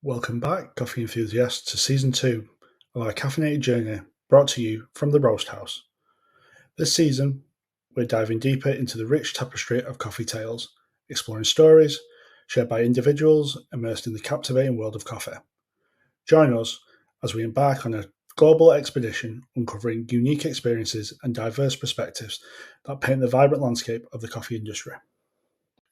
Welcome back, coffee enthusiasts, to Season 2 of our caffeinated journey brought to you from the Roast House. This season, we're diving deeper into the rich tapestry of coffee tales, exploring stories shared by individuals immersed in the captivating world of coffee. Join us as we embark on a global expedition uncovering unique experiences and diverse perspectives that paint the vibrant landscape of the coffee industry.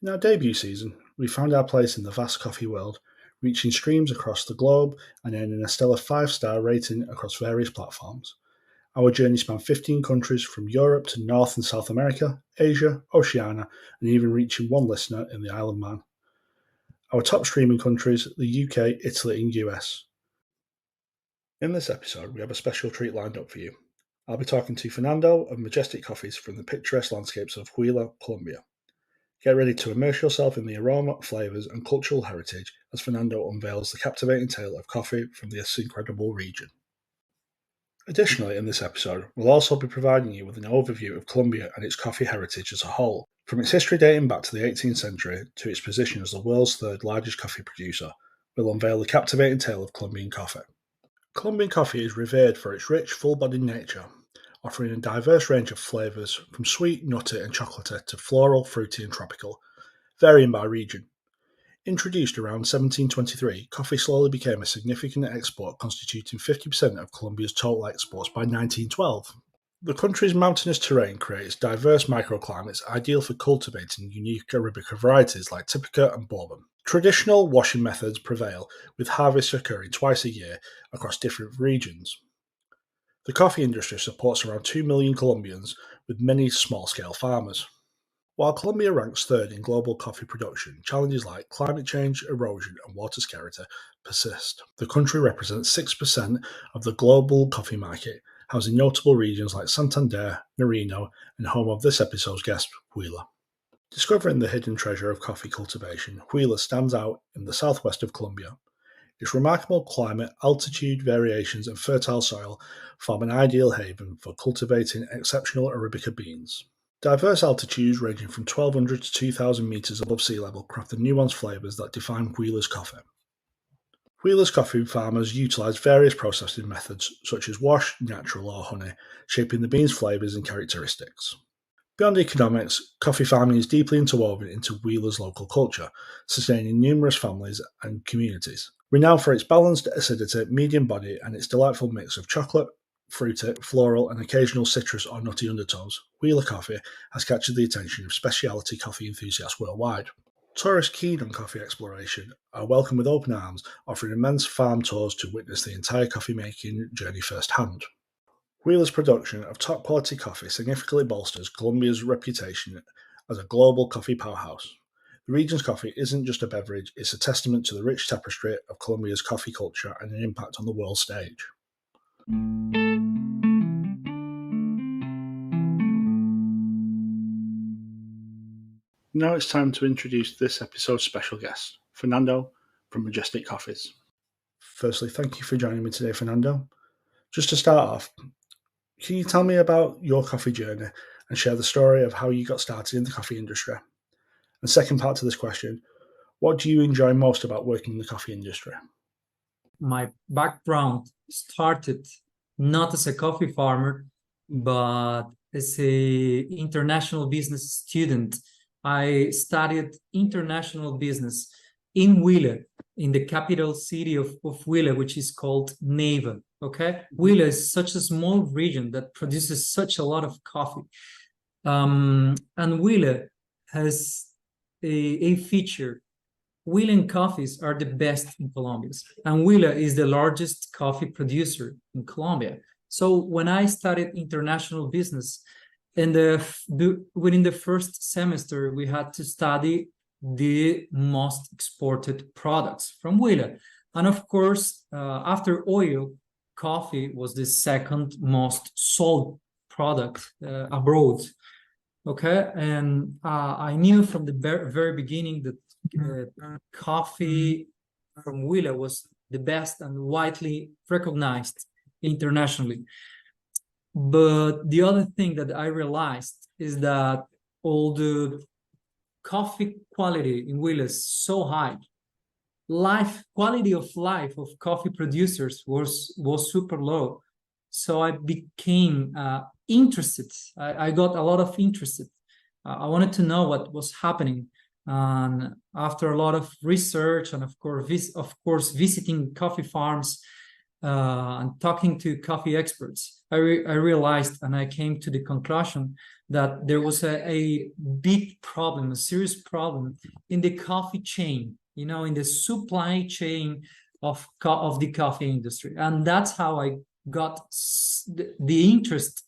In our debut season, we found our place in the vast coffee world, reaching streams across the globe and earning a stellar 5-star rating across various platforms. Our journey spanned 15 countries from Europe to North and South America, Asia, Oceania, and even reaching one listener in the Isle of Man. Our top streaming countries, the UK, Italy, and US. In this episode, we have a special treat lined up for you. I'll be talking to Fernando of Majestic Coffees from the picturesque landscapes of Huila, Colombia. Get ready to immerse yourself in the aroma, flavours, and cultural heritage as Fernando unveils the captivating tale of coffee from this incredible region. Additionally, in this episode, we'll also be providing you with an overview of Colombia and its coffee heritage as a whole, from its history dating back to the 18th century to its position as the world's third largest coffee producer. We'll unveil the captivating tale of Colombian coffee. Colombian coffee is revered for its rich, full-bodied nature, offering a diverse range of flavours from sweet, nutty and chocolatey to floral, fruity and tropical, varying by region. Introduced around 1723, coffee slowly became a significant export, constituting 50% of Colombia's total exports by 1912. The country's mountainous terrain creates diverse microclimates ideal for cultivating unique Arabica varieties like Typica and Bourbon. Traditional washing methods prevail, with harvests occurring twice a year across different regions. The coffee industry supports around 2 million Colombians, with many small-scale farmers. While Colombia ranks third in global coffee production, challenges like climate change, erosion, and water scarcity persist. The country represents 6% of the global coffee market, housing notable regions like Santander, Nariño, and home of this episode's guest, Huila. Discovering the hidden treasure of coffee cultivation, Huila stands out in the southwest of Colombia. Its remarkable climate, altitude variations, and fertile soil form an ideal haven for cultivating exceptional Arabica beans. Diverse altitudes ranging from 1,200 to 2,000 metres above sea level craft the nuanced flavours that define Huila's coffee. Huila's coffee farmers utilise various processing methods such as wash, natural or honey, shaping the beans' flavours and characteristics. Beyond economics, coffee farming is deeply interwoven into Huila's local culture, sustaining numerous families and communities. Renowned for its balanced acidity, medium body, and its delightful mix of chocolate, fruity, floral, and occasional citrus or nutty undertones, Huila coffee has captured the attention of specialty coffee enthusiasts worldwide. Tourists keen on coffee exploration are welcome with open arms, offering immense farm tours to witness the entire coffee-making journey firsthand. Huila's production of top-quality coffee significantly bolsters Colombia's reputation as a global coffee powerhouse. The region's coffee isn't just a beverage, it's a testament to the rich tapestry of Colombia's coffee culture and an impact on the world stage. Now it's time to introduce this episode's special guest, Fernando from Majestic Coffees. Firstly, thank you for joining me today, Fernando. Just to start off, can you tell me about your coffee journey and share the story of how you got started in the coffee industry? And second part to this question, what do you enjoy most about working in the coffee industry? My background started not as a coffee farmer, but as a international business student. I studied international business in Huila, in the capital city of Huila, which is called Neiva. Okay, Huila is such a small region that produces such a lot of coffee, and Huila has a feature. Huilan coffees are the best in Colombia, and Huila is the largest coffee producer in Colombia. So when I studied international business, within the first semester, we had to study the most exported products from Huila. And of course, after oil, coffee was the second most sold product abroad. Okay, and I knew from the very beginning that coffee from Huila was the best and widely recognized internationally. But the other thing that I realized is that all the coffee quality in Huila is so high. quality of life of coffee producers was super low. So I became interested. I got a lot of interested. I wanted to know what was happening. And after a lot of research and of course visiting coffee farms and talking to coffee experts, I realized and I came to the conclusion that there was a big problem, a serious problem in the coffee chain, in the supply chain of the coffee industry. And that's how I got the interest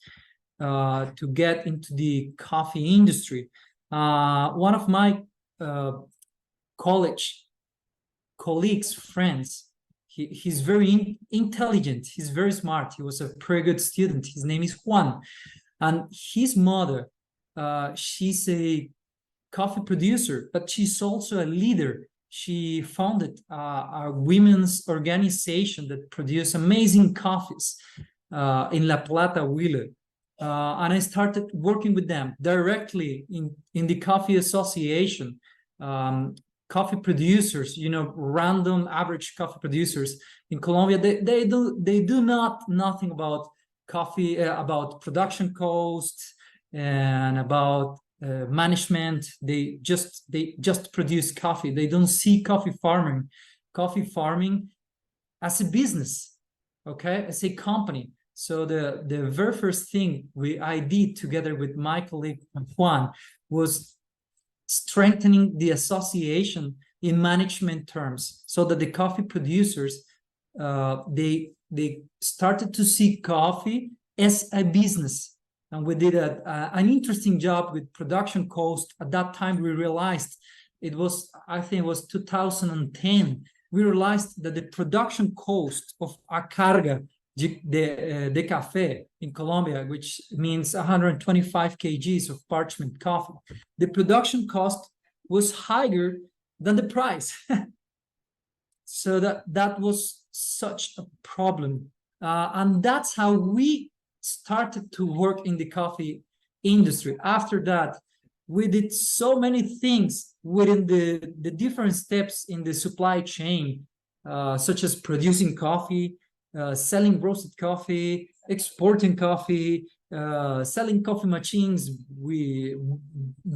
to get into the coffee industry. One of my college colleagues, friends, he's very intelligent, he's very smart, he was a pretty good student. His name is Juan, and his mother, she's a coffee producer, but she's also a leader. She founded a women's organization that produces amazing coffees in La Plata, Huila. And I started working with them directly in the coffee association. Coffee producers, random average coffee producers in Colombia, they do nothing about coffee, about production costs and about management. They just produce coffee. They don't see coffee farming as a business, okay, as a company. So the very first thing I did together with my colleague Juan was strengthening the association in management terms, so that the coffee producers they started to see coffee as a business. And we did an interesting job with production cost. At that time, we realized I think it was 2010. We realized that the production cost of a carga de café in Colombia, which means 125 kgs of parchment coffee, the production cost was higher than the price. So that was such a problem. And that's how we started to work in the coffee industry. After that, we did so many things within the different steps in the supply chain, such as producing coffee, selling roasted coffee, exporting coffee, selling coffee machines,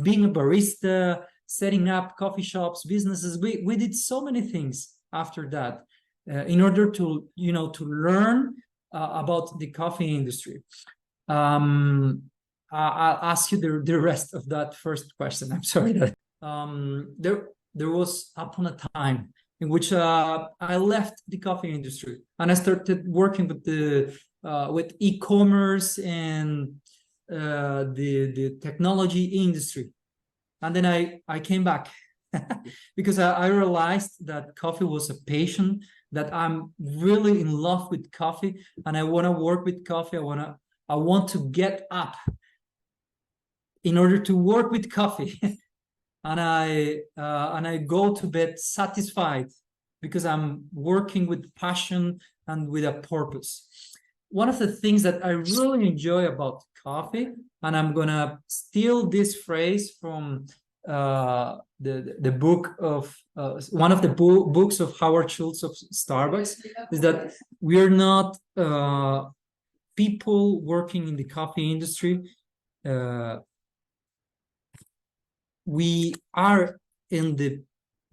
being a barista, setting up coffee shops, businesses. We did so many things after that in order to learn about the coffee industry. I'll ask you the rest of that first question. I'm sorry that there was upon a time in which I left the coffee industry and I started working with e-commerce and the technology industry. And then I came back because I realized that coffee was a passion, that I'm really in love with coffee and I want to work with coffee. I want to get up in order to work with coffee. And I go to bed satisfied because I'm working with passion and with a purpose. One of the things that I really enjoy about coffee, and I'm gonna steal this phrase from the book of one of the books of Howard Schultz of Starbucks, is that we are not people working in the coffee industry. We are in the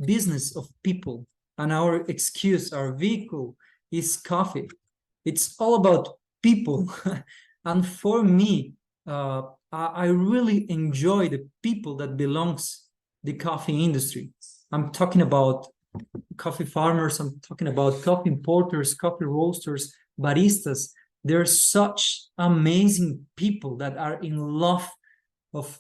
business of people, and our vehicle is coffee. It's all about people. And for me, I really enjoy the people that belongs the coffee industry. I'm talking about coffee farmers, I'm talking about coffee importers, coffee roasters, baristas. They're such amazing people that are in love of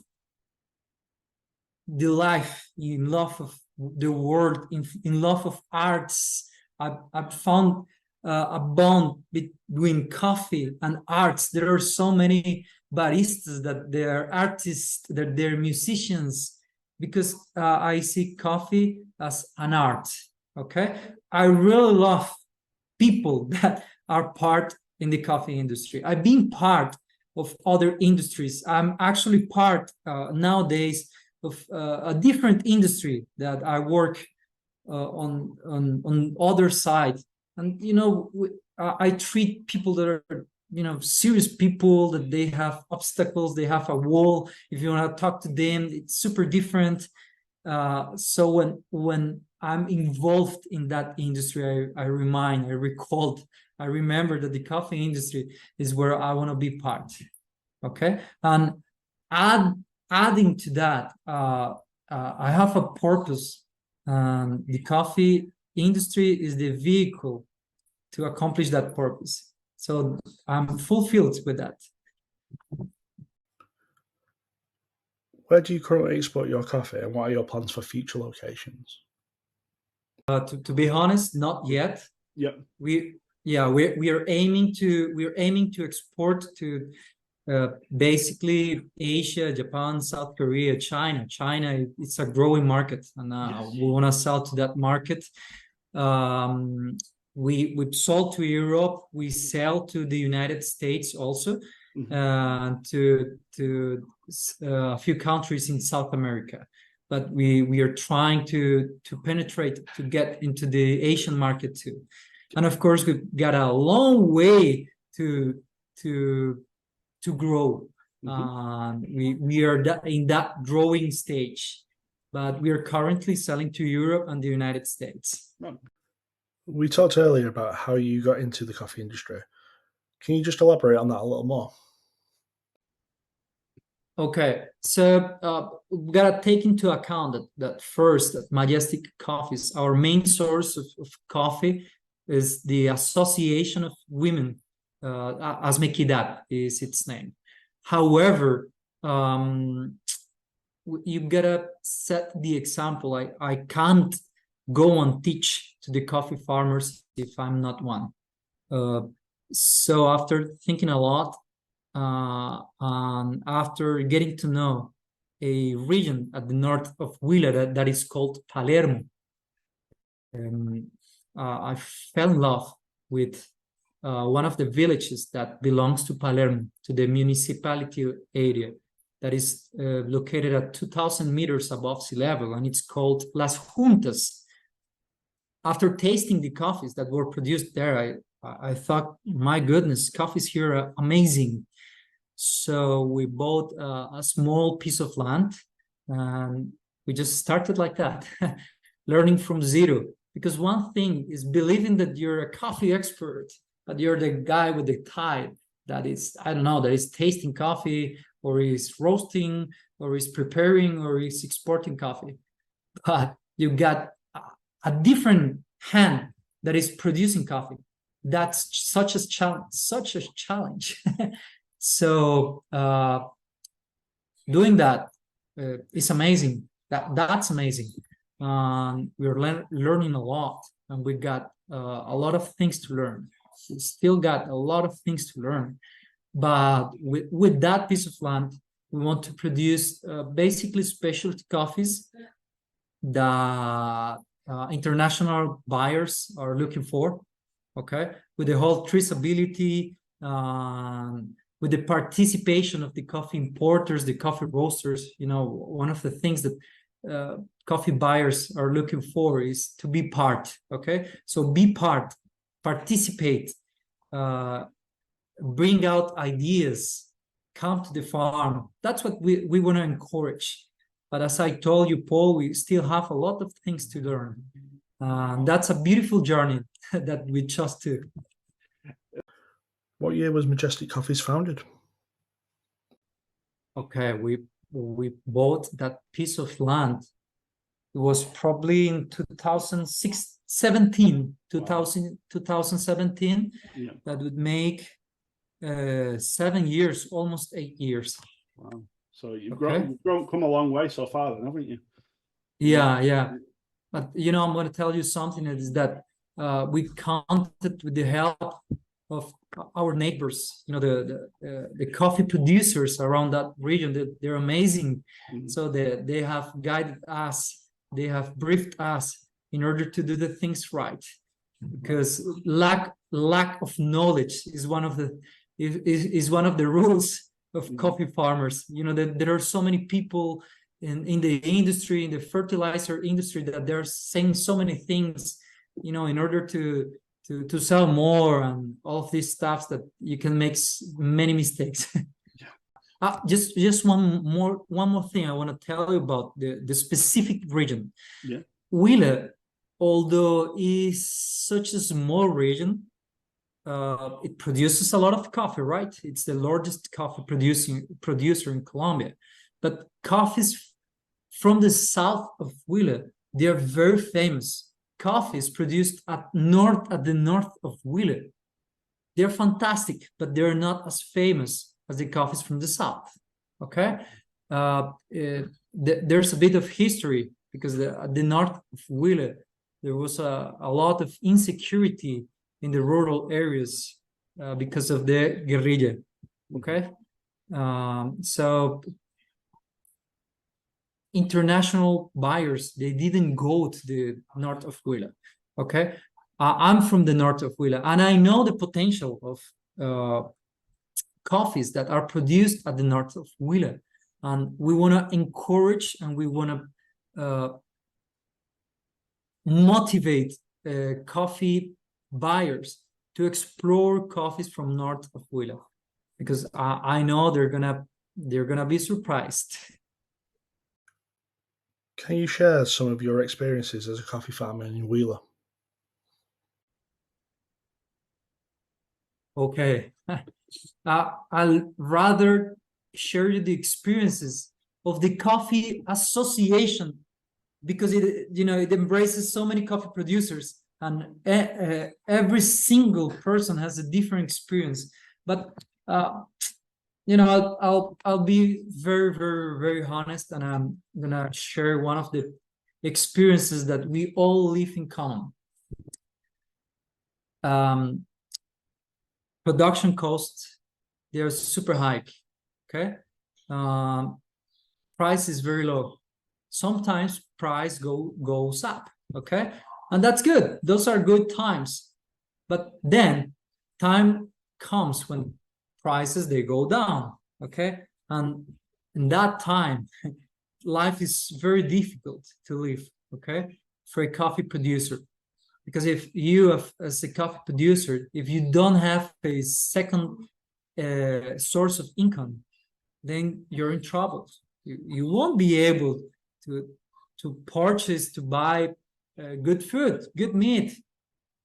the life, in love of the world, in love of arts. I've found a bond between coffee and arts. There are so many baristas that they're artists, that they're musicians, because I see coffee as an art. Okay, I really love people that are part in the coffee industry. I've been part of other industries. I'm actually part nowadays of a different industry that I work on other side. And I treat people that are serious people, that they have obstacles, they have a wall. If you want to talk to them, it's super different. So when I'm involved in that industry, I remember that the coffee industry is where I want to be part. Okay, and adding to that, I have a purpose. The coffee industry is the vehicle to accomplish that purpose. So I'm fulfilled with that. Where do you currently export your coffee, and what are your plans for future locations? To be honest, not yet. Yep. We are aiming to export to basically Asia, Japan, South Korea, China. China, it's a growing market, and Yes. we want to sell to that market. We've sold to Europe. We sell to the United States also, to a few countries in South America. But we are trying to penetrate, to get into the Asian market too. And of course, we've got a long way to grow. We are in that growing stage, but we are currently selling to Europe and the United States. We talked earlier about how you got into the coffee industry. Can you just elaborate on that a little more? Okay, so we gotta take into account that first, that Majestic Coffees, our main source of coffee is the Association of Women. Asmequidad is its name. However, you gotta set the example. I can't go and teach to the coffee farmers if I'm not one. So after thinking a lot, and after getting to know a region at the north of Huila that is called Palermo, I fell in love with one of the villages that belongs to Palermo, to the municipality area that is located at 2,000 meters above sea level, and it's called Las Juntas. After tasting the coffees that were produced there, I thought, my goodness, coffees here are amazing. So we bought a small piece of land, and we just started like that, learning from zero. Because one thing is believing that you're a coffee expert, that you're the guy with the tie that is, I don't know, that is tasting coffee, or is roasting, or is preparing, or is exporting coffee. But you got a different hand that is producing coffee. That's such a challenge. So doing that is amazing. That's amazing. We're learning a lot, and we got a lot of things to learn. We still got a lot of things to learn. But with that piece of land, we want to produce basically specialty coffees that international buyers are looking for. Okay, with the whole traceability, with the participation of the coffee importers, the coffee roasters. One of the things that coffee buyers are looking for is to be part. Okay, so be part, participate, bring out ideas, come to the farm. That's what we want to encourage. But as I told you, Paul, we still have a lot of things to learn. That's a beautiful journey that we just took. What year was Majestic Coffees founded? Okay, we bought that piece of land. It was probably in 2017. Yeah. That would make 7 years, almost 8 years. Wow. So you've come a long way so far then, haven't you? Yeah. But I'm going to tell you something, is that we counted with the help of our neighbors, the coffee producers around that region. They're amazing. So they have guided us, they have briefed us in order to do the things right. Because lack of knowledge is one of the rules of coffee farmers. There are so many people in the industry, in the fertilizer industry, that they're saying so many things, in order to sell more and all of these stuffs, that you can make many mistakes. Just one more thing I want to tell you about the specific region. Yeah. Huila, although is such a small region, it produces a lot of coffee, right? It's the largest coffee producer in Colombia. But coffees from the south of Huila, they are very famous. Coffees produced at the north of Huila, they're fantastic, but they're not as famous as the coffees from the south. Okay, there's a bit of history, because at the north of Huila, there was a lot of insecurity in the rural areas because of the guerrilla. Okay, so international buyers, they didn't go to the north of Huila. Okay, I'm from the north of Huila, and I know the potential of coffees that are produced at the north of Huila, and we want to encourage and we want to motivate coffee buyers to explore coffees from north of Huila, because I know they're gonna be surprised. Can you share some of your experiences as a coffee farmer in Huila? Okay. I'll rather share you the experiences of the coffee association, because it embraces so many coffee producers, and every single person has a different experience. But I'll be very, very, very honest, and I'm gonna share one of the experiences that we all live in common. Production costs, they're super high. Okay, price is very low. Sometimes price goes up. Okay, and that's good. Those are good times. But then time comes when prices, they go down. Okay, and in that time, life is very difficult to live. Okay, for a coffee producer. Because if you, as a coffee producer, if you don't have a second source of income, then you're in trouble. You won't be able to purchase, to buy good food, good meat.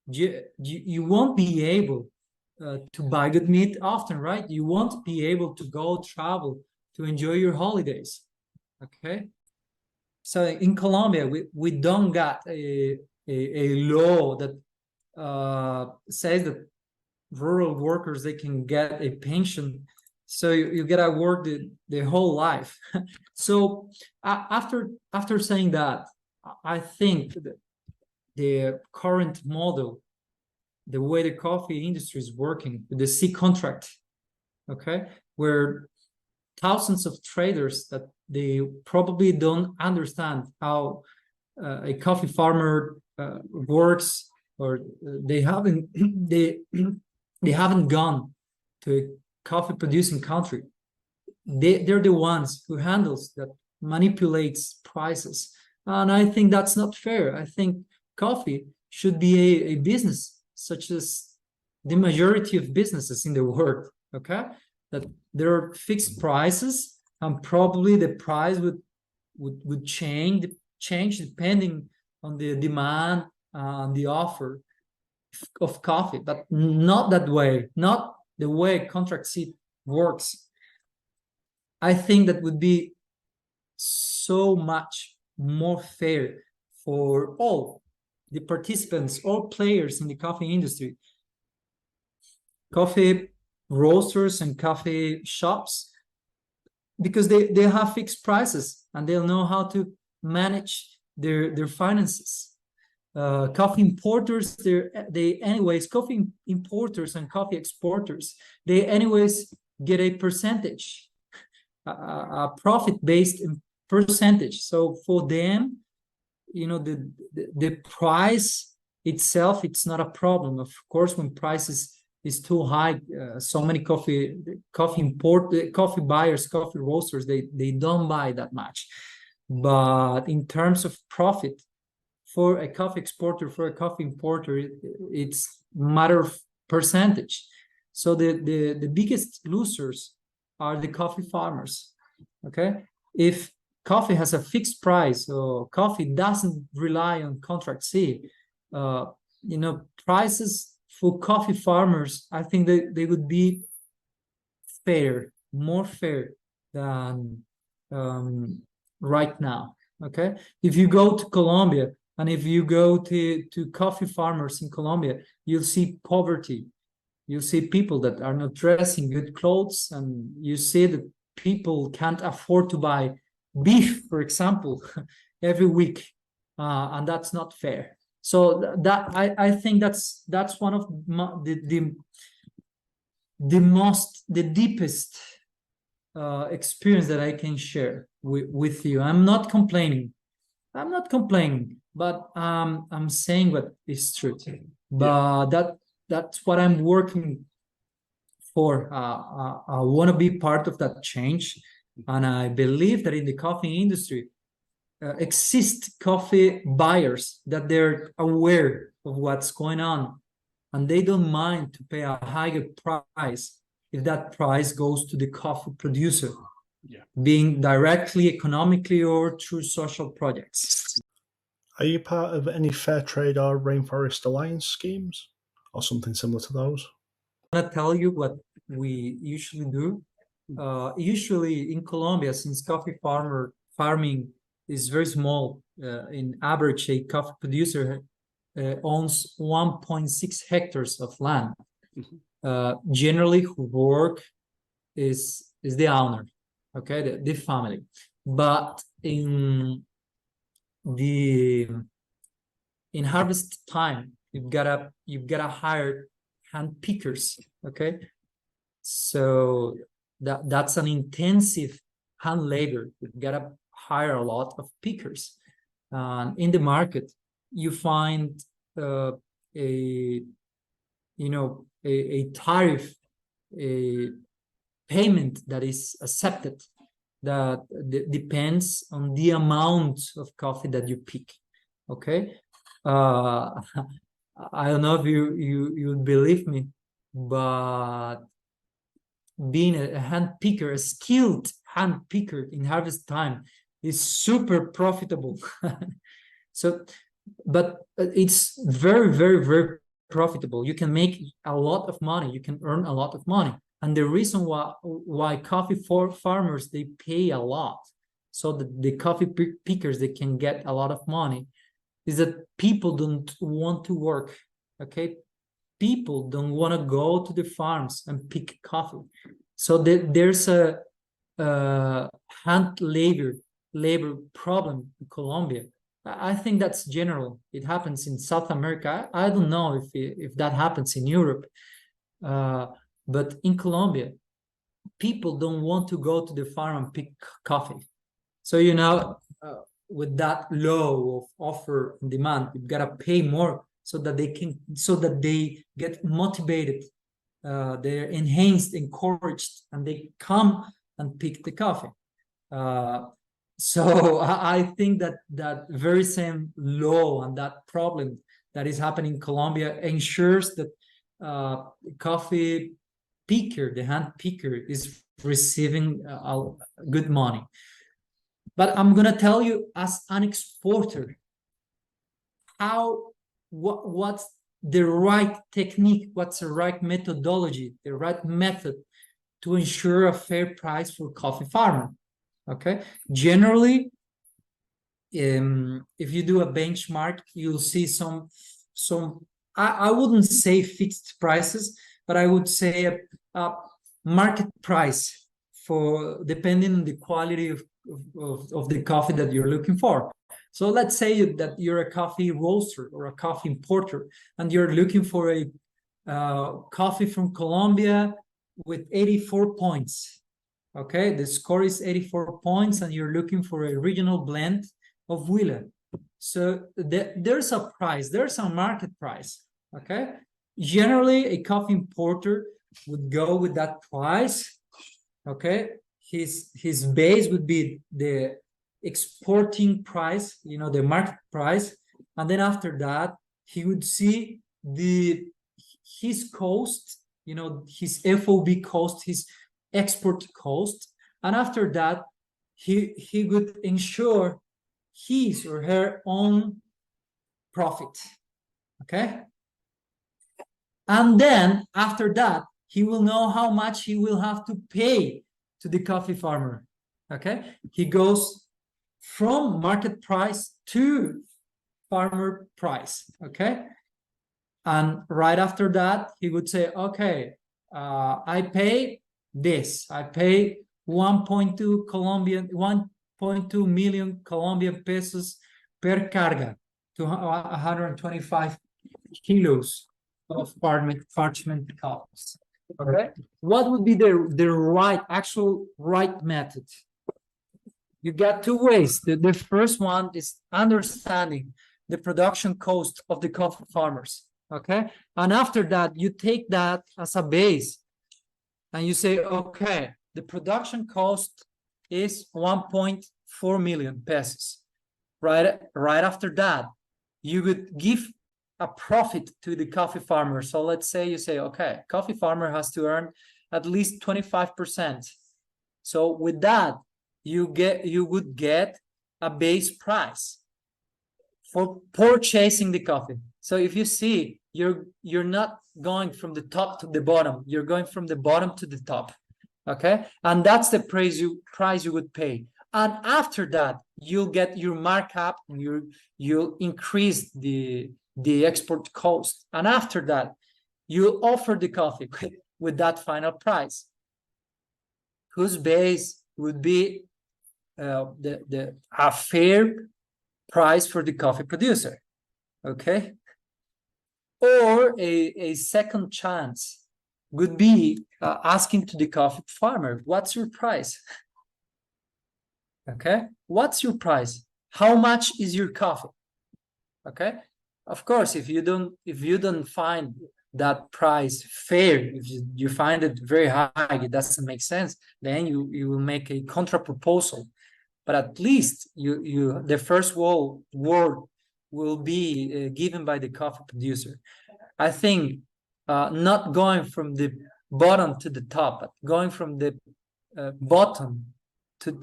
You won't be able to buy good meat often, right? You won't be able to go travel to enjoy your holidays. Okay, so in Colombia, we don't got a law that says that rural workers, they can get a pension, so you gotta work the whole life. So after saying that, I think that the current model, the way the coffee industry is working with the C contract, okay, where thousands of traders that they probably don't understand how a coffee farmer works, or they haven't gone to a coffee producing country. They're the ones who handles that, manipulates prices, and I think that's not fair. I think coffee should be a business, such as the majority of businesses in the world. Okay, that there are fixed prices, and probably the price would change depending on the demand and the offer of coffee, but not that way, not the way contract seat works. I think that would be so much more fair for all the participants, all players in the coffee industry, coffee roasters and coffee shops, because they have fixed prices and they'll know how to manage their finances. Coffee importers, coffee importers and coffee exporters, they anyways get a percentage, a profit-based percentage. So for them, the price itself, it's not a problem. Of course, when prices is too high, so many coffee buyers, coffee roasters, they don't buy that much. But in terms of profit, for a coffee exporter, for a coffee importer, it's matter of percentage. So the biggest losers are the coffee farmers. Okay, if coffee has a fixed price, or coffee doesn't rely on contract C, prices for coffee farmers, I think they would be fair, more fair than right now. Okay, if you go to Colombia and if you go to coffee farmers in Colombia, you'll see poverty. You see people that are not dressing good clothes, and you see that people can't afford to buy beef, for example, every week, and that's not fair. So that I think that's one of the deepest experience that I can share with you. I'm not complaining, but I'm saying what is true. But that's what I'm working for. I want to be part of that change, and I believe that in the coffee industry exist coffee buyers that they're aware of what's going on, and they don't mind to pay a higher price if that price goes to the coffee producer, being directly, economically, or through social projects. Are you part of any fair trade or rainforest alliance schemes, or something similar to those? I'm gonna tell you what we usually do. Usually in Colombia, since coffee farming is very small, in average, a coffee producer owns 1.6 hectares of land. Generally, who work is the owner, okay, the family. But in harvest time, you've gotta hire hand pickers, okay? So that's an intensive hand labor. You've gotta hire a lot of pickers. In the market, you find a tariff, a payment that is accepted, that depends on the amount of coffee that you pick. Okay, I don't know if you would believe me, but being a hand picker, a skilled hand picker in harvest time, is super profitable. So, but it's very, very, very profitable. You can make a lot of money. You can earn a lot of money. And the reason why coffee farmers, they pay a lot, so that the coffee pickers, they can get a lot of money, is that people don't want to work. Okay, people don't want to go to the farms and pick coffee. So there's a hand labor problem in Colombia. I think that's general. It happens in South America. I don't know if that happens in Europe. But in Colombia, people don't want to go to the farm and pick coffee. So, with that law of offer and demand, you've got to pay more so that they get motivated. They're encouraged, and they come and pick the coffee. So I think that very same law and that problem that is happening in Colombia ensures that coffee picker, the hand picker, is receiving good money. But I'm gonna tell you, as an exporter, what's the right technique, what's the right methodology, the right method to ensure a fair price for coffee farmer. Okay, generally, if you do a benchmark, you'll see some I wouldn't say fixed prices, but I would say a market price, for depending on the quality of the coffee that you're looking for. So let's say that you're a coffee roaster or a coffee importer, and you're looking for a coffee from Colombia with 84 points. Okay, the score is 84 points, and you're looking for a regional blend of Huila. So there's a price, there's a market price. Okay, generally a coffee importer would go with that price. Okay, his base would be the exporting price, the market price, and then after that he would see his cost, his FOB cost, his export cost, and after that he would ensure his or her own profit. Okay, and then after that he will know how much he will have to pay to the coffee farmer. Okay, he goes from market price to farmer price. Okay, and right after that he would say, okay, I pay this, I pay 1.2 million Colombian pesos per carga, to 125 kilos of parchment costs. Okay, what would be the actual right method? You got two ways. The first one is understanding the production cost of the coffee farmers. Okay, and after that you take that as a base and you say, okay, the production cost is 1.4 million pesos. Right after that you would give a profit to the coffee farmer. So let's say you say, okay, coffee farmer has to earn at least 25%. So with that you would get a base price for purchasing the coffee. So if you see, you're not going from the top to the bottom, you're going from the bottom to the top. Okay, and that's the price you would pay. And after that you'll get your markup and you'll increase the export cost, and after that you'll offer the coffee with that final price, whose base would be a fair price for the coffee producer. Okay, or a second chance would be asking to the coffee farmer, what's your price? Okay, what's your price? How much is your coffee? Okay, of course, if you don't find that price fair, if you find it very high, it doesn't make sense, then you will make a contra proposal. But at least the first word will be given by the coffee producer. I think not going from the bottom to the top, but going from the bottom to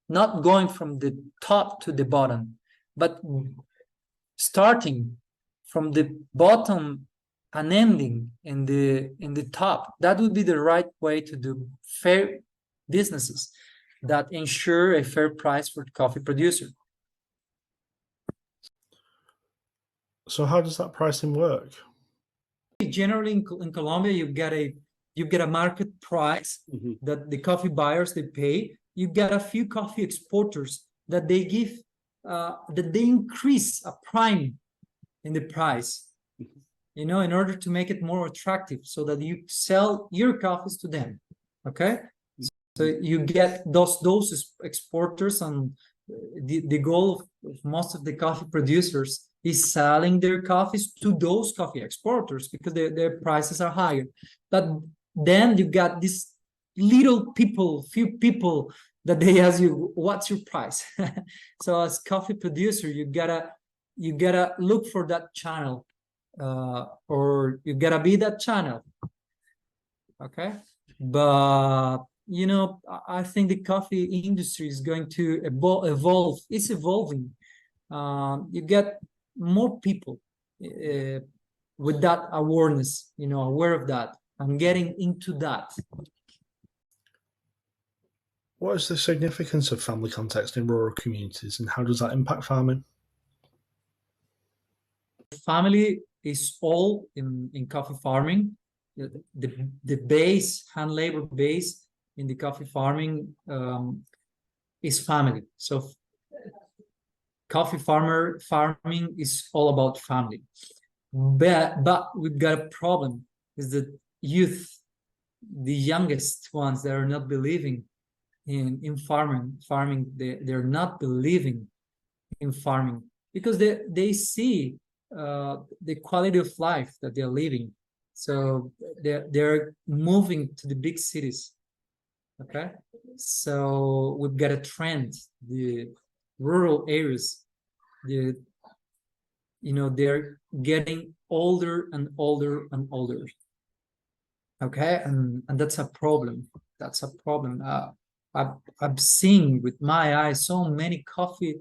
not going from the top to the bottom, but starting from the bottom and ending in the top. That would be the right way to do fair businesses that ensure a fair price for the coffee producer. So how does that pricing work? Generally in Colombia you get a market price that the coffee buyers they pay. You get a few coffee exporters that they give that they increase a prime in the price, in order to make it more attractive, so that you sell your coffees to them. Okay, so you get those exporters, and the goal of most of the coffee producers is selling their coffees to those coffee exporters because their prices are higher. But then you got these few people that they ask you, what's your price? So as coffee producer, you gotta look for that channel, or you gotta be that channel. Okay, but I think the coffee industry is going to evolve. It's evolving. You get more people with that awareness, aware of that and getting into that. What is the significance of family context in rural communities, and how does that impact farming? Family is all in coffee farming. The base, hand labor base in the coffee farming is family. So coffee farming is all about family. But we've got a problem, is that youth, the youngest ones that are not believing in farming, they're not believing in farming because they see the quality of life that they're living. So they're moving to the big cities. Okay, so we've got a trend. The rural areas, the they're getting older and older and older. Okay, and that's a problem. That's a problem. I've seen with my eyes so many coffee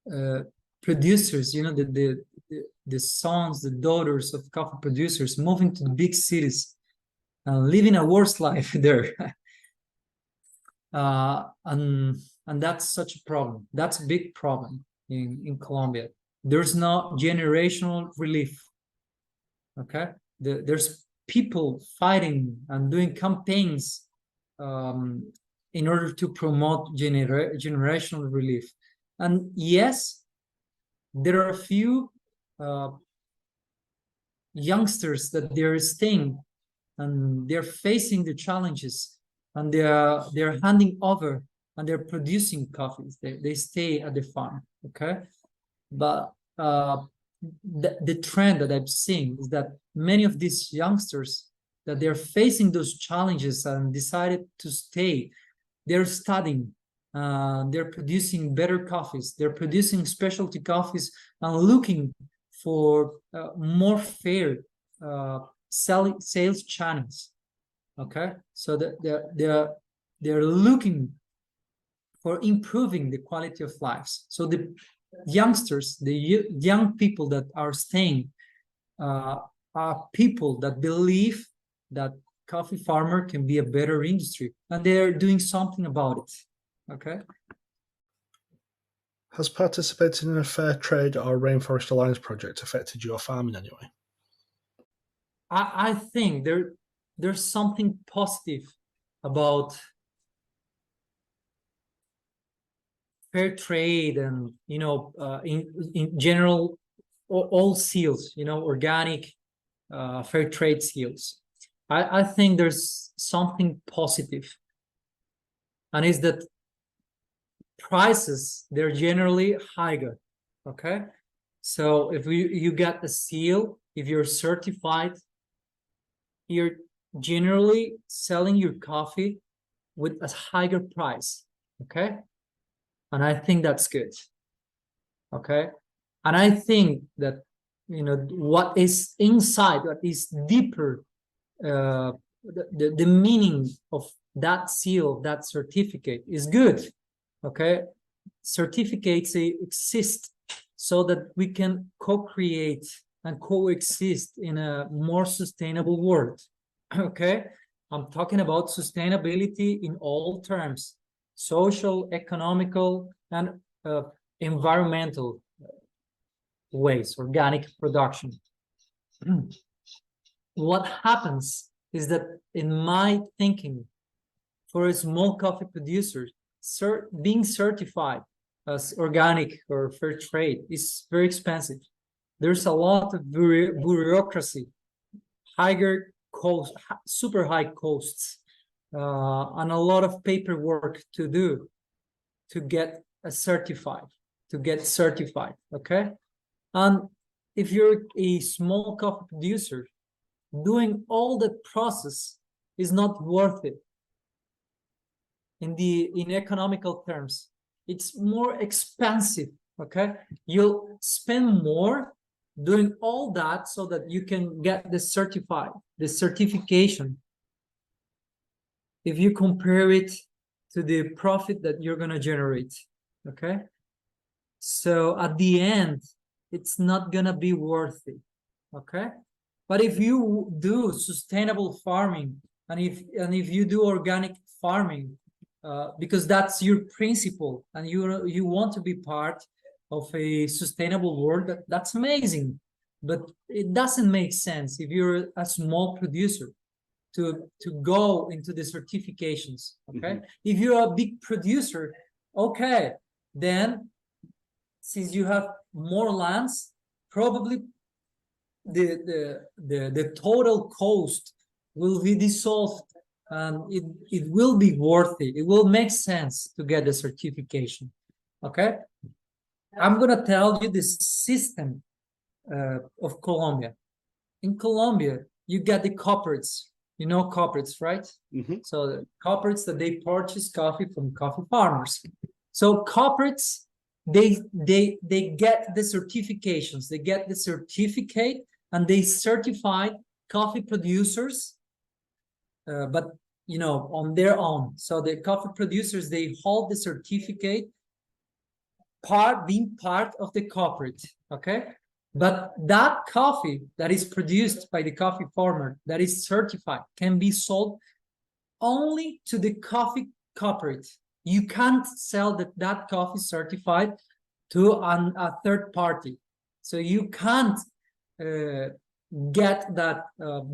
uh, producers, the sons, the daughters of coffee producers moving to the big cities and living a worse life there. And that's such a problem. That's a big problem in Colombia. There's no generational relief. Okay, there's people fighting and doing campaigns in order to promote generational relief. And yes, there are a few youngsters that they're staying and they're facing the challenges, and they're handing over and they're producing coffees. They stay at the farm. Okay, but the trend that I've seen is that many of these youngsters that they're facing those challenges and decided to stay, they're studying, they're producing better coffees, they're producing specialty coffees and looking for more fair sales channels. Okay, so they're looking for improving the quality of lives. So the youngsters, the young people that are staying, are people that believe that coffee farmer can be a better industry, and they're doing something about it. Okay. Has participating in a fair trade or Rainforest Alliance project affected your farm in any way? I think there's something positive about fair trade, and in general, all seals, organic fair trade seals. I think there's something positive, and is that prices, they're generally higher. Okay, so if you get a seal, if you're certified, you're generally selling your coffee with a higher price. Okay, and I think that's good. Okay, and I think that what is inside, what is deeper, the meaning of that seal, that certificate is good. Okay, certificates exist so that we can co-create and coexist in a more sustainable world. Okay, I'm talking about sustainability in all terms: social, economical, and environmental ways, organic production. What happens is that, in my thinking, for a small coffee producer, being certified as organic or fair trade is very expensive. There's a lot of bureaucracy, higher cost, super high costs, and a lot of paperwork to do to get certified. Okay, and if you're a small coffee producer, doing all the process is not worth it. In economical terms, it's more expensive. Okay, you'll spend more doing all that so that you can get the certification, if you compare it to the profit that you're going to generate. Okay, so at the end, it's not going to be worth it. Okay, but if you do sustainable farming, and if you do organic farming, because that's your principle, and you want to be part of a sustainable world, that's amazing. But it doesn't make sense if you're a small producer to go into the certifications. Okay, if you're a big producer, okay, then since you have more lands, probably the total cost will be dissolved, and it will be worth it. It will make sense to get the certification. Okay, I'm gonna tell you the system of Colombia. In Colombia, you get the cooperates. You know corporates, right? So the corporates that they purchase coffee from coffee farmers. So corporates, they get the certifications, they get the certificate, and they certify coffee producers, but on their own. So the coffee producers, they hold the certificate, being part of the corporate, okay? But that coffee that is produced by the coffee farmer, that is certified, can be sold only to the coffee corporate. You can't sell that coffee certified to a third party. So you can't get that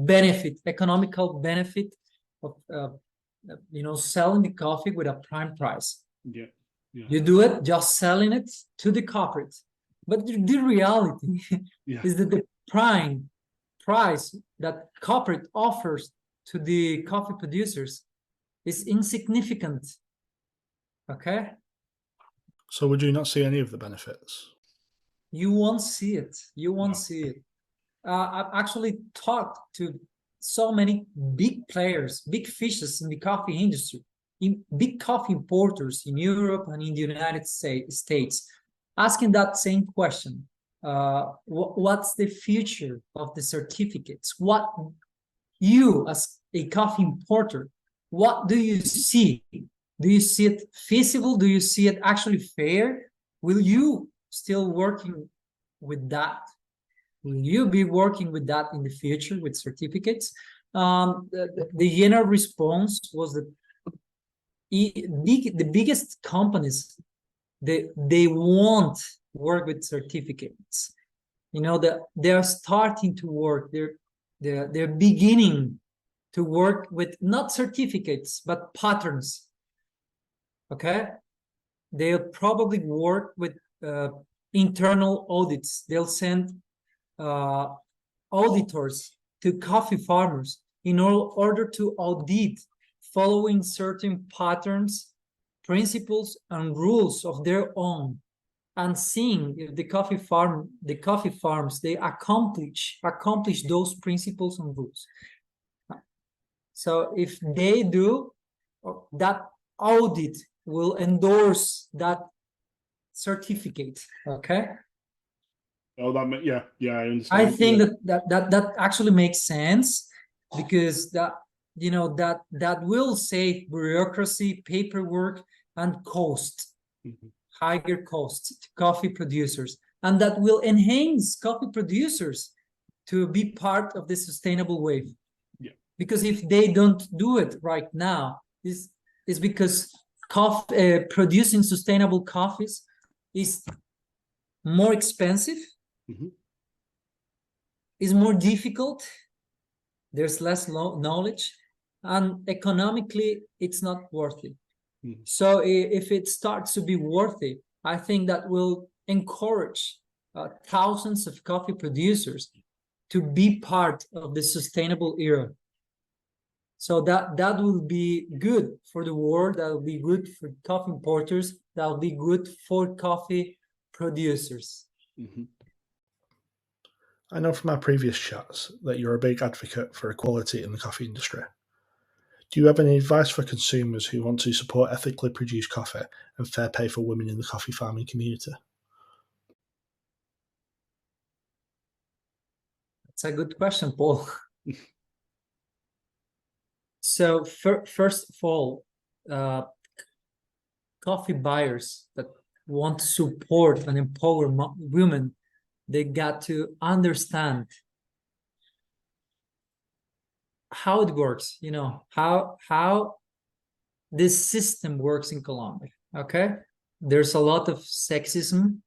benefit, economical benefit of selling the coffee with a prime price. Yeah. You do it just selling it to the corporate. But the reality is that the prime price that corporate offers to the coffee producers is insignificant. Okay? So would you not see any of the benefits? You won't see it. You won't see it. I've actually talked to so many big players, big fishes in the coffee industry, big coffee importers in Europe and in the United States, asking that same question. What's the future of the certificates? What you, as a coffee importer, what do you see? Do you see it feasible? Do you see it actually fair? Will you still working with that? Will you be working with that in the future with certificates? The general response was that the biggest companies, they won't work with certificates. They're starting to work. They're beginning to work with not certificates but patterns. Okay, they'll probably work with internal audits. They'll send auditors to coffee farmers in order to audit following certain patterns, principles, and rules of their own, and seeing if the coffee farms they accomplish those principles and rules. So if they do, that audit will endorse that certificate. Okay. Oh, I understand. I think that actually makes sense, because that will save bureaucracy, paperwork, and cost, higher costs to coffee producers, and that will enhance coffee producers to be part of the sustainable wave. Yeah. Because if they don't do it right now, is because producing sustainable coffees is more expensive, is more difficult, there's less knowledge, and economically it's not worth it. So if it starts to be worth it, I think that will encourage thousands of coffee producers to be part of the sustainable era. So that will be good for the world, that will be good for coffee importers, that will be good for coffee producers. I know from our previous chats that you're a big advocate for equality in the coffee industry. Do you have any advice for consumers who want to support ethically produced coffee and fair pay for women in the coffee farming community? That's a good question, Paul. So first of all, coffee buyers that want to support and empower women, they got to understand how it works, how this system works in Colombia. Okay, there's a lot of sexism,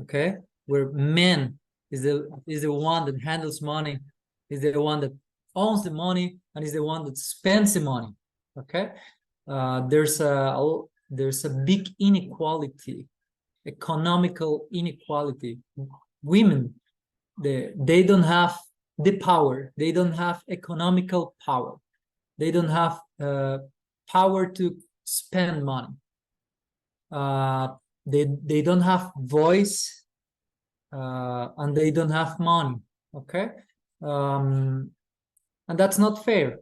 okay, where men is the one that handles money, is the one that owns the money, and is the one that spends the money. Okay, there's a big inequality, economical inequality. Women, they don't have the power, they don't have economical power, they don't have power to spend money, they don't have voice, and they don't have money. Okay, And that's not fair,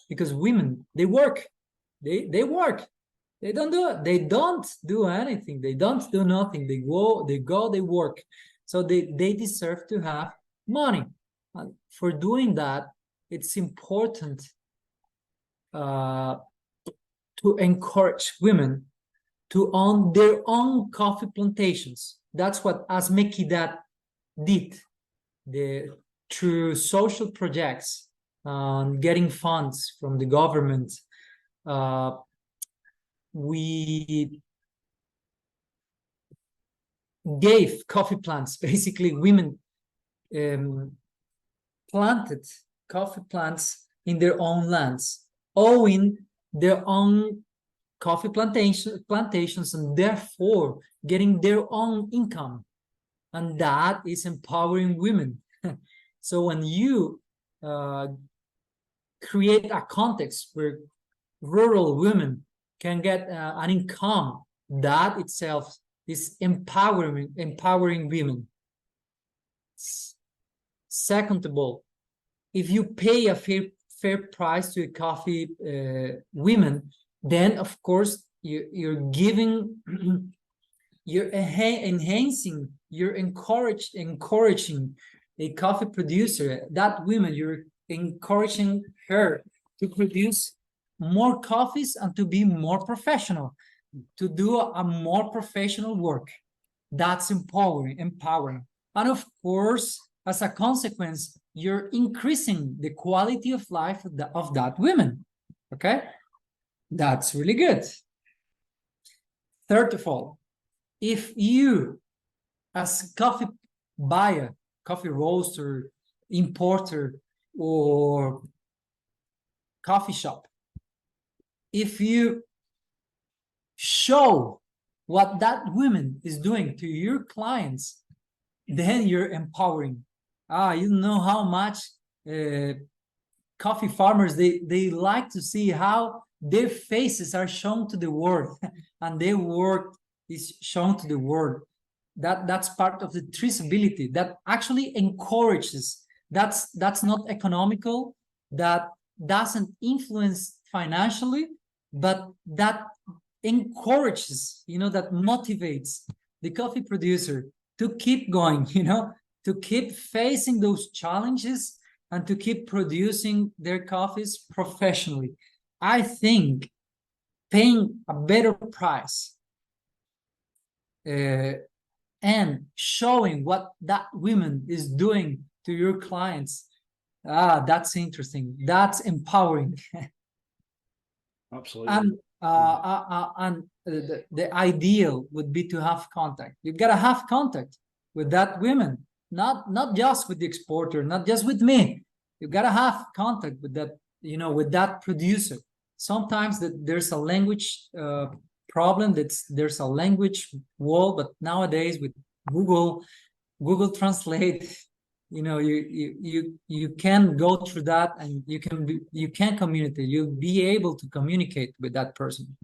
because women, they work. They work. They don't do anything. They don't do nothing. They go, they work. So they deserve to have money. And for doing that, it's important to encourage women to own their own coffee plantations. That's what Asmekidat did, through social projects, getting funds from the government. We gave coffee plants. Basically, women planted coffee plants in their own lands, owing their own coffee plantations, and therefore getting their own income. And that is empowering women. So when you create a context where rural women can get an income, that itself is empowering women. Second of all, if you pay a fair price to a coffee women, then of course you're giving, you're enhancing, you're encouraging a coffee producer, that woman, you're encouraging her to produce more coffees and to be more professional, to do a more professional work. That's empowering. And of course, as a consequence, you're increasing the quality of life of that woman. Okay, that's really good. Third of all, if you, as coffee buyer, coffee roaster, importer, or coffee shop, if you show what that woman is doing to your clients, then you're empowering. You know how much coffee farmers, they like to see how their faces are shown to the world and their work is shown to the world. That's part of the traceability that actually encourages. That's not economical, that doesn't influence financially, but that encourages, that motivates the coffee producer to keep going, to keep facing those challenges and to keep producing their coffees professionally. I think paying a better price and showing what that woman is doing to your clients, that's interesting. That's empowering. Absolutely. And the ideal would be to have contact. You've got to have contact with that woman, not just with the exporter, not just with me. You've got to have contact with that, with that producer. Sometimes there's a language problem, there's a language wall, but nowadays with Google Translate, you can go through that, and you can communicate. You'll be able to communicate with that person.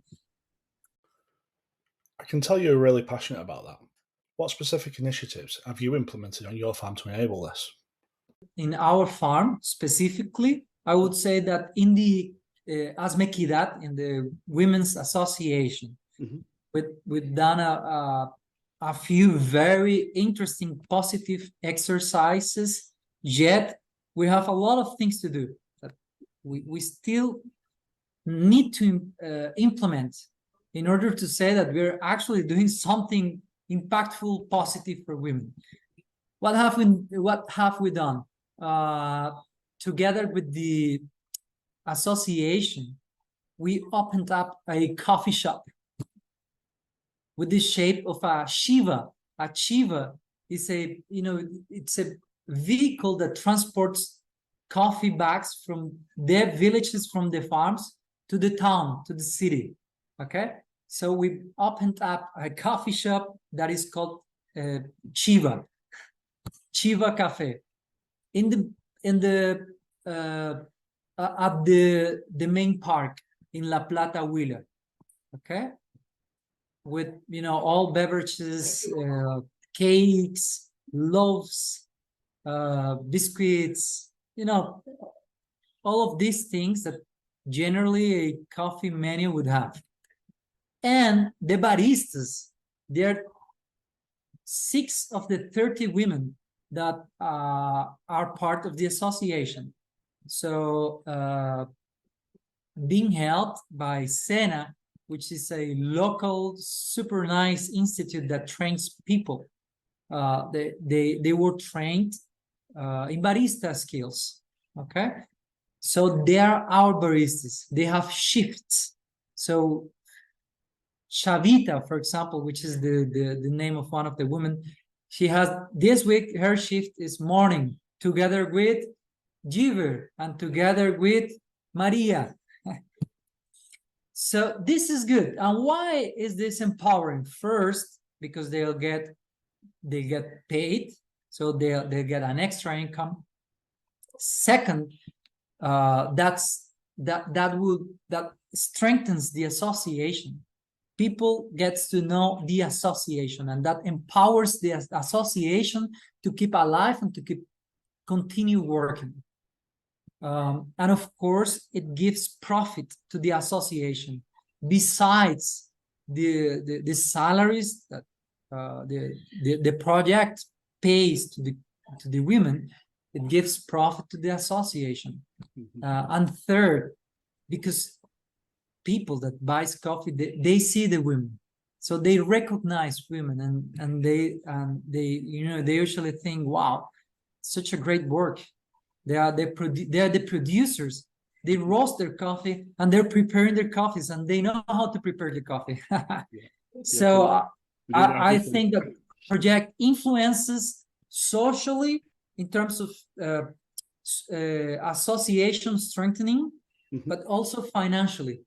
I can tell you're really passionate about that. What specific initiatives have you implemented on your farm to enable this? In our farm specifically, I would say that in the Asmekidat, in the Women's Association, we've done a few very interesting positive exercises, yet we have a lot of things to do that we still need to implement in order to say that we're actually doing something impactful, positive for women. What have we done? Together with the association, we opened up a coffee shop with the shape of a Shiva. A Shiva is it's a vehicle that transports coffee bags from their villages, from the farms, to the town, to the city. Okay, so we opened up a coffee shop that is called Chiva Cafe at the main park in La Plata, Huila. Okay, with all beverages, cakes, loaves, biscuits, all of these things that generally a coffee menu would have. And the baristas, they're 6 of the 30 women that are part of the association. So being helped by Sena, which is a local super nice institute that trains people. They were trained in barista skills, okay? So they are our baristas. They have shifts. So Chavita, for example, which is the name of one of the women, she has this week, her shift is morning, together with Giver and together with Maria. So this is good. And why is this empowering? First, because they get paid, so they get an extra income. Second, that strengthens the association. People gets to know the association, and that empowers the association to keep alive and to continue working. And of course, it gives profit to the association. Besides the salaries that the project pays to the women, it gives profit to the association. And third, because people that buys coffee, they see the women, so they recognize women, and they usually think, wow, such a great work. They are the producers. They roast their coffee and they're preparing their coffees, and they know how to prepare the coffee. So I think that project influences socially in terms of association strengthening, but also financially.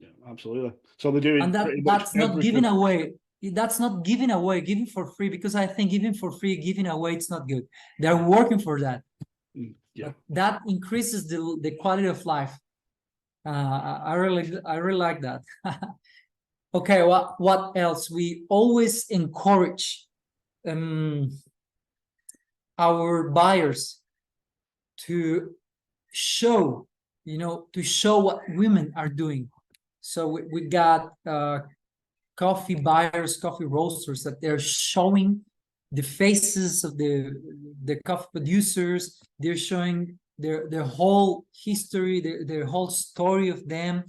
Yeah, absolutely. So they're doing, and that's not giving away. That's not giving away, giving for free, because I think giving for free, giving away, it's not good. They're working for that. Yeah, but that increases the quality of life. I really like that. Okay, what else? We always encourage our buyers to show what women are doing. So we got coffee buyers, coffee roasters, that they're showing the faces of the coffee producers. They're showing their whole history, their whole story of them,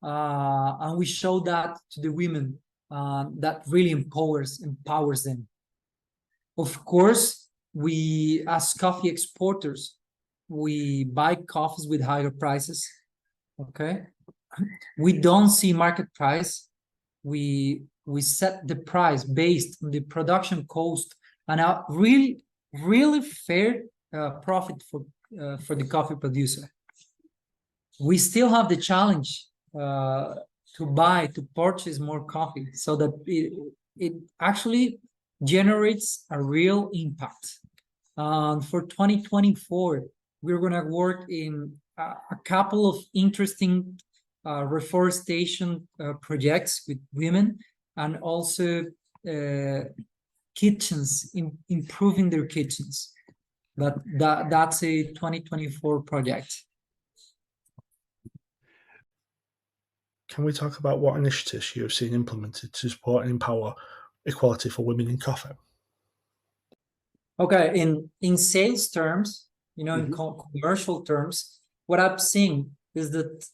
and we show that to the women. That really empowers them. Of course, we, as coffee exporters, we buy coffees with higher prices. Okay, we don't see market price. We set the price based on the production cost and a really fair profit for the coffee producer. We still have the challenge to purchase more coffee, so that it actually generates a real impact. For 2024, we're going to work in a couple of interesting reforestation projects with women, and also kitchens, improving their kitchens. That's a 2024 project. Can we talk about what initiatives you have seen implemented to support and empower equality for women in coffee? Okay, in sales terms, in commercial terms, what I've seen is that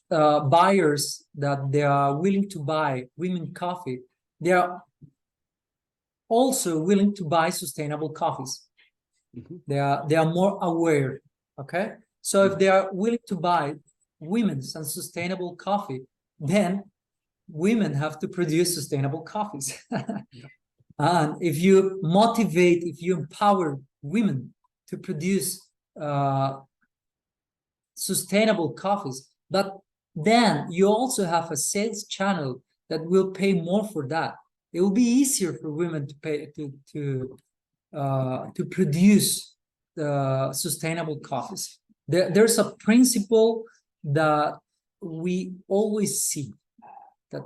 buyers that they are willing to buy women coffee, they are also willing to buy sustainable coffees. They are more aware. Okay, so if they are willing to buy women's and sustainable coffee, then women have to produce sustainable coffees. And if you motivate, if you empower women to produce sustainable coffees, but then you also have a sales channel that will pay more for that. It will be easier for women to pay to produce sustainable coffees. There's a principle that we always see, that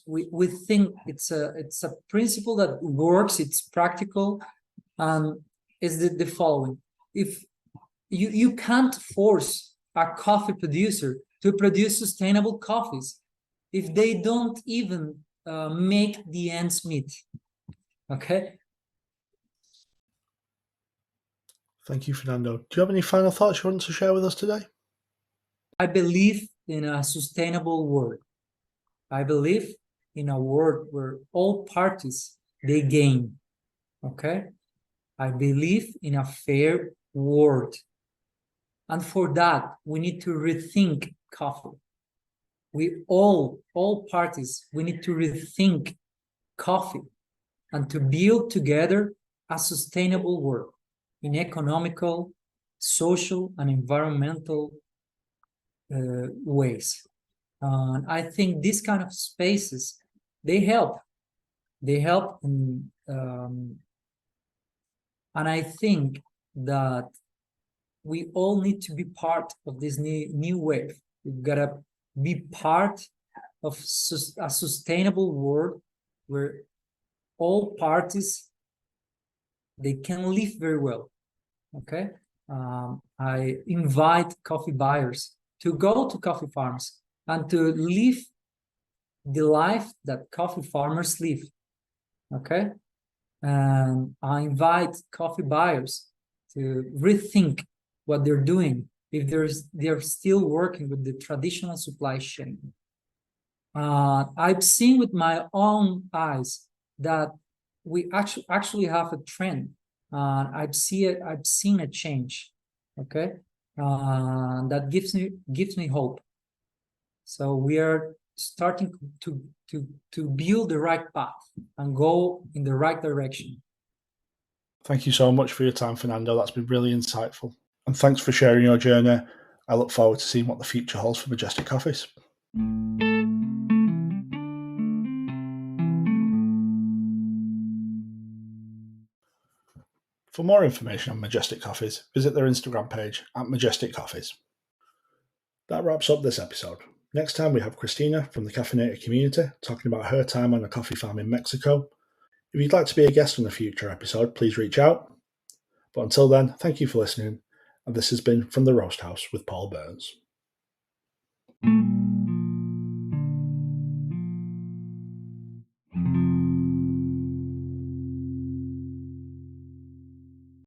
we think it's a principle that works, it's practical, and is the following: if you can't force a coffee producer to produce sustainable coffees if they don't even make the ends meet. Okay. Thank you, Fernando. Do you have any final thoughts you want to share with us today? I believe in a sustainable world. I believe in a world where all parties, they gain. Okay. I believe in a fair world. And for that, we need to rethink coffee. We all parties, we need to rethink coffee and to build together a sustainable world in economical, social, and environmental ways. And I think these kind of spaces, they help. They help, and I think that we all need to be part of this new wave. We've got to be part of a sustainable world where all parties, they can live very well. Okay. I invite coffee buyers to go to coffee farms and to live the life that coffee farmers live. Okay. And I invite coffee buyers to rethink what they're doing if they're still working with the traditional supply chain. I've seen with my own eyes that we actually have a trend. I've seen a change. Okay, that gives me hope. So we are starting to build the right path and go in the right direction. Thank you so much for your time, Fernando. That's been really insightful. And thanks for sharing your journey. I look forward to seeing what the future holds for Majestic Coffees. For more information on Majestic Coffees, visit their Instagram page at Majestic Coffees. That wraps up this episode. Next time we have Christina from the caffeinator community talking about her time on a coffee farm in Mexico. If you'd like to be a guest on a future episode, please reach out. But until then, thank you for listening, and this has been From the Roast House with Paul Burns.